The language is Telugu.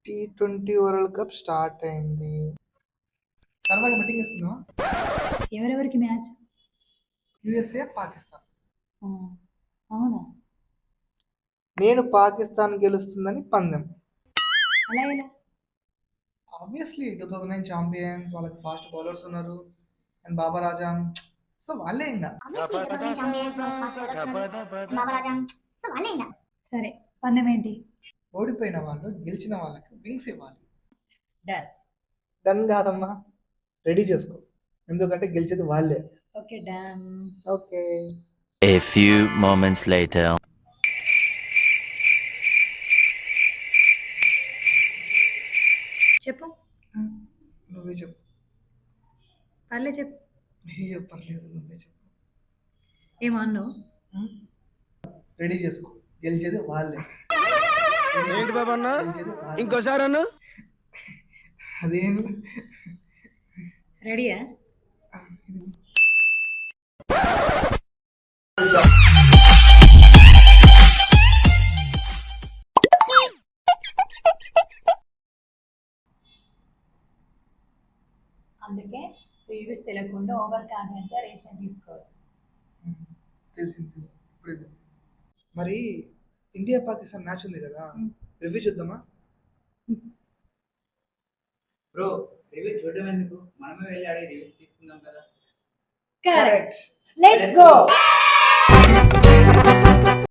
T20 వరల్డ్ కప్ స్టార్ట్ అయింది. సరదాగా బెట్టింగ్ వేసుకుందామా? ఎవరెవరికి మ్యాచ్? యూఎస్ఏ పాకిస్తాన్. అవునా? నేను పాకిస్తాన్ గెలుస్తుందని పందెం. అలా ఎలా? ఆబ్వియస్లీ 2009 ఛాంపియన్స్, వాళ్ళకి ఫాస్ట్ బౌలర్స్ ఉన్నారు అండ్ బాబర్ ఆజమ్. సో వాళ్ళే ఇంకా. సరే, పందెం ఏంటి? ఓడిపోయిన వాళ్ళు గెలిచిన వాళ్ళకి వింగ్స్ ఇవ్వాలి. డన్. డన్ కాదమ్మా, రెడీ చేసుకో, ఎందుకంటే గెలిచేది వాళ్ళే. Okay, done. Okay. A few moments later. చెప్పు. నువ్వే చెప్పు. పర్లే చెప్పు. అయ్యో పర్లేదు, నువ్వే చెప్పు. ఏమన్నావు? రెడీ చేసుకో, గెలిచేది వాళ్ళే. ఏంటి బాబా అన్న, ఇంకోసారి అన్న? అదేం రెడీయా? అందుకే ప్రీవియస్ తెలియకుండా ఓవర్ కాన్ఫిడెన్స్ రేషన్ తీసుకోవాలి. తెలిసింది, ఇప్పుడే తెలిసింది. మరి ఇండియా పాకిస్తాన్ మ్యాచ్ ఉంది కదా, రివ్యూ చూద్దామా? బ్రో, రివ్యూ చూడడం ఎందుకు, మనమే వెళ్ళి అడిగి రివ్యూస్ తీసుకుందాం కదా. కరెక్ట్. Let's go.